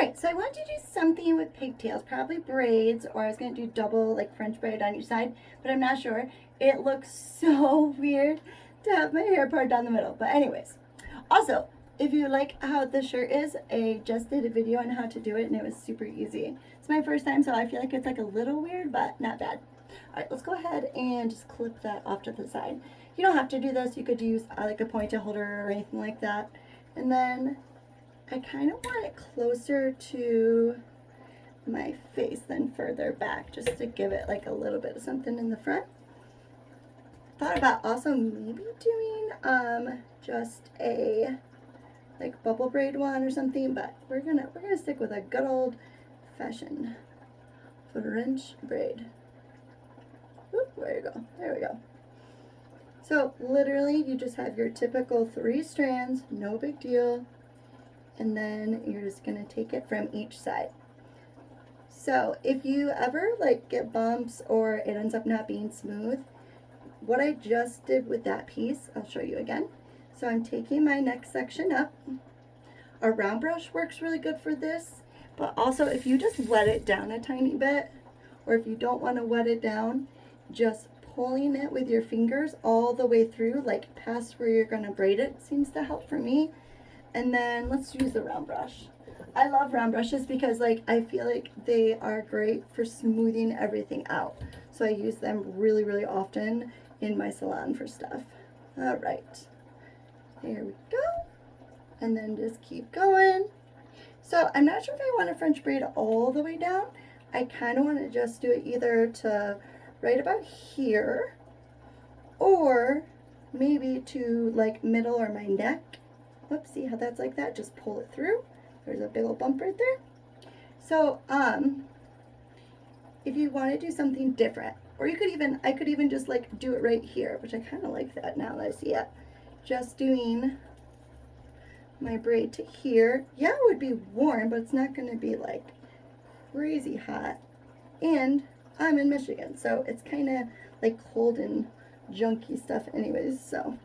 Alright, so I wanted to do something with pigtails, probably braids, or I was going to do double like French braid on each side, but I'm not sure. It looks so weird to have my hair part down the middle. But anyways, also, if you like how the shirt is, I just did a video on how to do it and it was super easy. It's my first time, so I feel like it's like a little weird, but not bad. Alright, let's go ahead and just clip that off to the side. You don't have to do this. You could use like a ponytail holder or anything like that. And then I kind of want it closer to my face than further back, just to give it like a little bit of something in the front. Thought about also maybe doing just a like bubble braid one or something, but we're gonna stick with a good old fashioned French braid. Oop, there you go. There we go. So literally you just have your typical 3 strands, no big deal. And then you're just going to take it from each side. So if you ever like get bumps or it ends up not being smooth, what I just did with that piece, I'll show you again. So I'm taking my next section up. A round brush works really good for this, but also if you just wet it down a tiny bit, or if you don't want to wet it down, just pulling it with your fingers all the way through, like past where you're going to braid it, seems to help for me. And then let's use the round brush. I love round brushes because like I feel like they are great for smoothing everything out. So I use them really, really often in my salon for stuff. All right, there we go. And then just keep going. So I'm not sure if I want to French braid all the way down. I kind of want to just do it either to right about here or maybe to like middle or my neck. Whoops, see how that's like that? Just pull it through. There's a big old bump right there. So, if you want to do something different, or you could even, I could even just like do it right here, which I kind of like that now that I see it. Just doing my braid to here. Yeah, it would be warm, but it's not going to be like crazy hot. And I'm in Michigan, so it's kind of like cold and junky stuff anyways, so.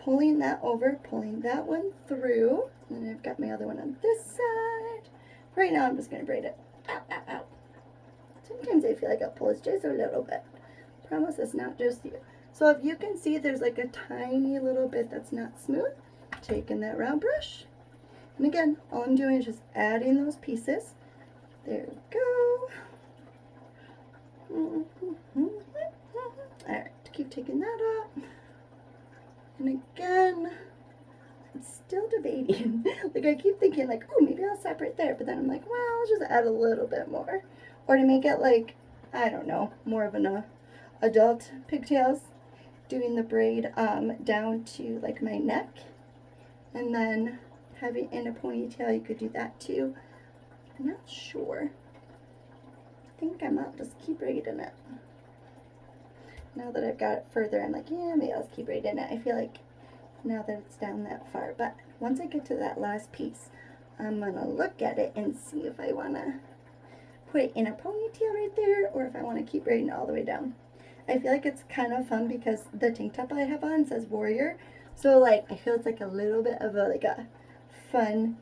Pulling that over, pulling that one through, and I've got my other one on this side. Right now I'm just going to braid it. Ow, ow, ow. Sometimes I feel like I'll pull it just a little bit. Promise it's not just you. So if you can see there's like a tiny little bit that's not smooth, taking that round brush. And again, all I'm doing is just adding those pieces. There we go. Alright, keep taking that up. And again, I'm still debating. Like I keep thinking like, oh, maybe I'll stop right there. But then I'm like, well, I'll just add a little bit more. Or to make it like, I don't know, more of an adult pigtails. Doing the braid down to like my neck. And then having in a ponytail, you could do that too. I'm not sure. I think I might just keep braiding it. Now that I've got it further, I'm like, yeah, maybe I'll just keep braiding it. I feel like now that it's down that far. But once I get to that last piece, I'm going to look at it and see if I want to put it in a ponytail right there or if I want to keep braiding it all the way down. I feel like it's kind of fun because the tank top I have on says Warrior. So, like, I feel it's like a little bit of a, like a fun,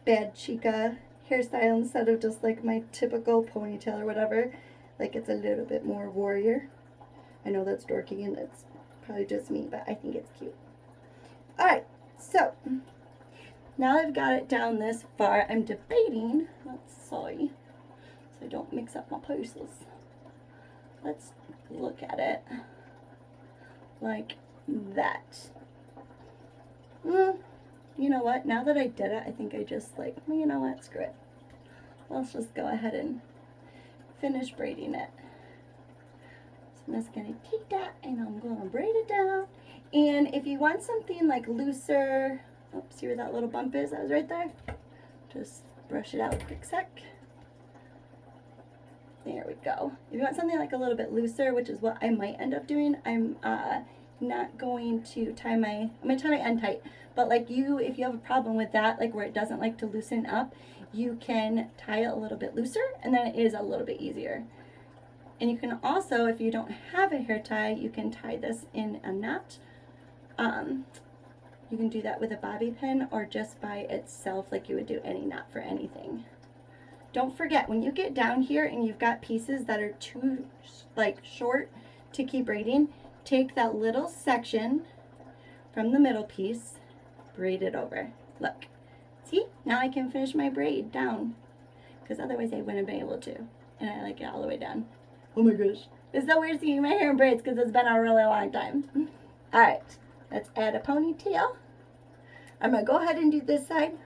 bad chica hairstyle instead of just like my typical ponytail or whatever. Like, it's a little bit more Warrior. I know that's dorky and it's probably just me, but I think it's cute. Alright, so now I've got it down this far, I'm debating, sorry, so I don't mix up my pieces. Let's look at it like that. You know what, now that I did it, I think I just like, well, you know what, screw it. Let's just go ahead and finish braiding it. I'm just going to take that and I'm going to braid it down. And if you want something like looser, oops, see where that little bump is? That was right there. Just brush it out a quick sec. There we go. If you want something like a little bit looser, which is what I might end up doing, I'm not going to tie my, I'm going to tie my end tight. But like you, if you have a problem with that, like where it doesn't like to loosen up, you can tie it a little bit looser and then it is a little bit easier. And you can also, if you don't have a hair tie, you can tie this in a knot. You can do that with a bobby pin or just by itself like you would do any knot for anything. Don't forget, when you get down here and you've got pieces that are too like short to keep braiding, take that little section from the middle piece, braid it over. Look, see, now I can finish my braid down, because otherwise I wouldn't have been able to, and I like it all the way down. Oh my gosh, it's so weird seeing my hair in braids because it's been a really long time. All right, let's add a ponytail. I'm gonna go ahead and do this side.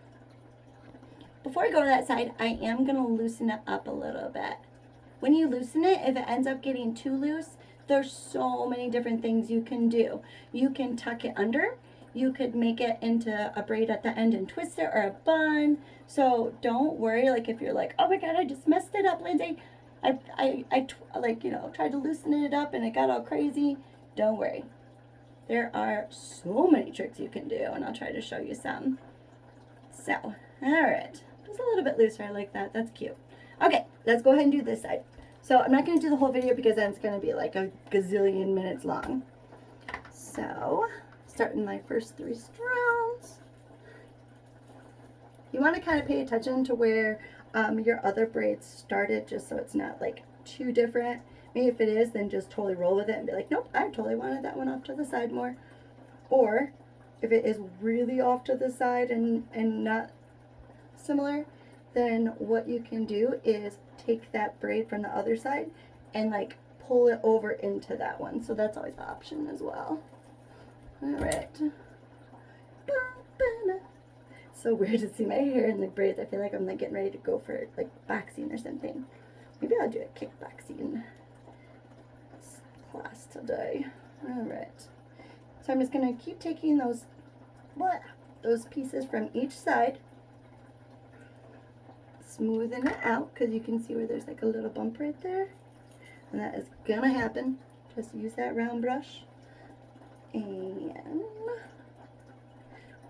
Before I go to that side, I am gonna loosen it up a little bit. When you loosen it, if it ends up getting too loose, there's so many different things you can do. You can tuck it under. You could make it into a braid at the end and twist it, or a bun. So don't worry, like if you're like, oh my God, I just messed it up, Lindsay. I like, you know, tried to loosen it up and it got all crazy. Don't worry. There are so many tricks you can do, and I'll try to show you some. So, all right. Just a little bit looser. I like that. That's cute. Okay, let's go ahead and do this side. So I'm not going to do the whole video because then it's going to be like a gazillion minutes long. So, starting my first 3 strands. You want to kind of pay attention to where your other braids started, just so it's not like too different. Maybe if it is, then just totally roll with it and be like, nope, I totally wanted that one off to the side more. Or if it is really off to the side and not similar, then what you can do is take that braid from the other side and like pull it over into that one. So that's always an option as well. All right. So weird to see my hair in the braids. I feel like I'm like getting ready to go for like boxing or something. Maybe I'll do a kickboxing class today. All right. So I'm just gonna keep taking those pieces from each side, smoothing it out, because you can see where there's like a little bump right there, and that is gonna happen. Just use that round brush, and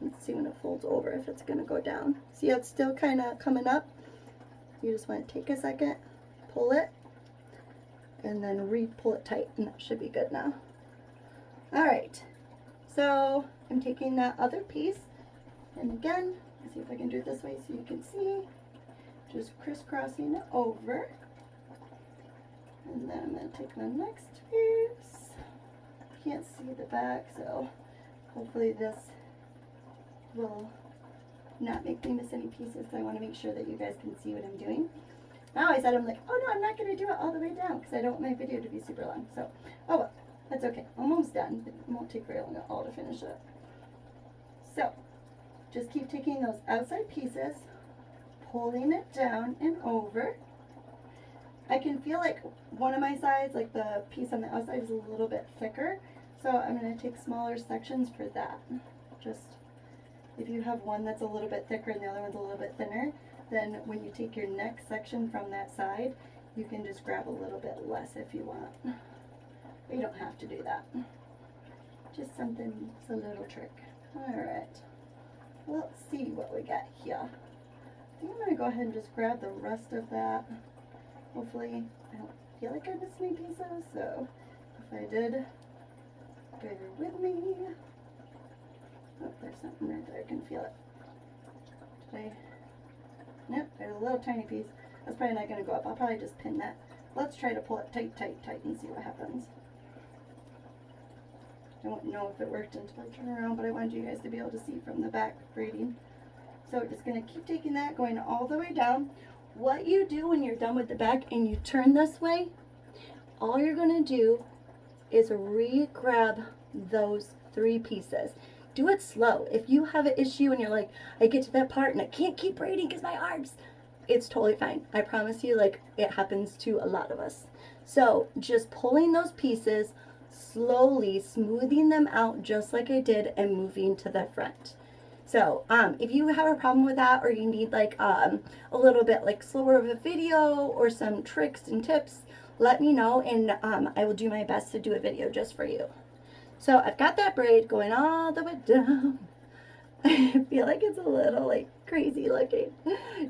let's see when it folds over if it's gonna go down. See how it's still kind of coming up? You just want to take a second, pull it, and then re-pull it tight, and that should be good now. All right, so I'm taking that other piece, and again, let's see if I can do it this way so you can see. Just crisscrossing it over, and then I'm going to take my next piece. Can't see the back, so hopefully this will not make me miss any pieces. So I want to make sure that you guys can see what I'm doing. Now I said, I'm like, oh no, I'm not going to do it all the way down because I don't want my video to be super long. So, oh well, that's okay. Almost done. It won't take very long at all to finish it. So, just keep taking those outside pieces, pulling it down and over. I can feel like one of my sides, like the piece on the outside, is a little bit thicker. So I'm going to take smaller sections for that. Just if you have one that's a little bit thicker and the other one's a little bit thinner, then when you take your next section from that side, you can just grab a little bit less if you want. But you don't have to do that. Just something, it's a little trick. Alright, let's see what we got here. I think I'm going to go ahead and just grab the rest of that. Hopefully, I don't feel like I missed any pieces, so if I did, bear with me. Oh, there's something right there, I can feel it. Did I? Nope, there's a little tiny piece. That's probably not going to go up. I'll probably just pin that. Let's try to pull it tight, tight, tight and see what happens. I don't know if it worked until I turn around, but I wanted you guys to be able to see from the back braiding. So we're just going to keep taking that, going all the way down. What you do when you're done with the back and you turn this way, all you're going to do is re-grab those 3 pieces. Do it slow. If you have an issue and you're like, I get to that part and I can't keep braiding because my arms, it's totally fine. I promise you, like, it happens to a lot of us. So just pulling those pieces, slowly smoothing them out just like I did, and moving to the front. So if you have a problem with that, or you need like a little bit like slower of a video or some tricks and tips, let me know, and I will do my best to do a video just for you. So I've got that braid going all the way down. I feel like it's a little like crazy looking,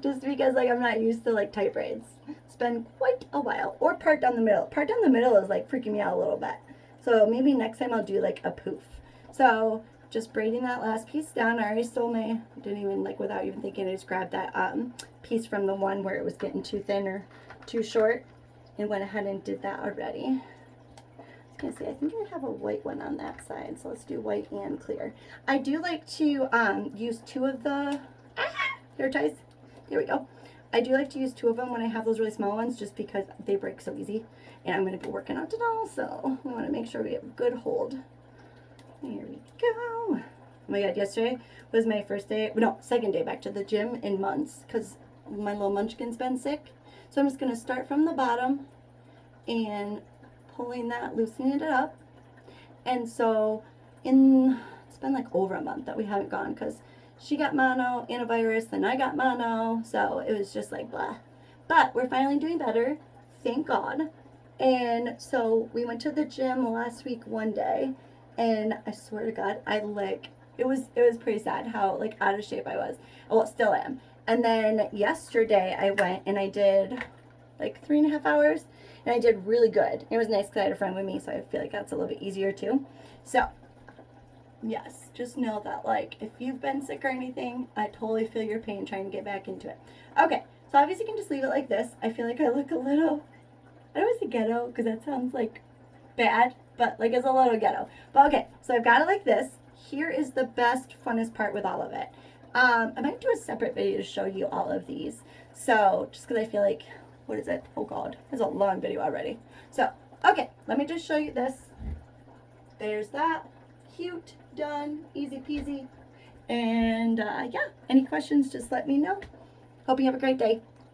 just because like I'm not used to like tight braids. It's been quite a while. Or part down the middle. Part down the middle is like freaking me out a little bit. So maybe next time I'll do like a poof. So just braiding that last piece down. I already stole my, didn't even like, without even thinking, I just grabbed that piece from the one where it was getting too thin or too short and went ahead and did that already. I was gonna say, I think I have a white one on that side, so let's do white and clear. I do like to use two of the hair ties. There we go. I do like to use two of them when I have those really small ones, just because they break so easy. And I'm going to be working on it all, so we want to make sure we have a good hold. There we go. Oh my god, yesterday was my first day, no, second day back to the gym in months, because my little munchkin's been sick. So I'm just going to start from the bottom and pulling that, loosening it up. And so it's been like over a month that we haven't gone, because she got mono and a virus, then I got mono, so it was just like blah. But we're finally doing better, thank God. And so we went to the gym last week one day, and I swear to God, it was pretty sad how like out of shape I was. Well, still am. And then yesterday I went and I did like 3.5 hours, and I did really good. It was nice because I had a friend with me, so I feel like that's a little bit easier too. So yes, just know that, like, if you've been sick or anything, I totally feel your pain trying to get back into it. Okay, so obviously you can just leave it like this. I feel like I look a little, I don't want to say ghetto because that sounds like bad, but like it's a little ghetto. But okay, so I've got it like this. Here is the best, funnest part with all of it. I might do a separate video to show you all of these. So just because I feel like, what is it? Oh God, it's a long video already. So, okay, let me just show you this. There's that. Cute, done, easy peasy. And yeah, any questions, just let me know. Hope you have a great day.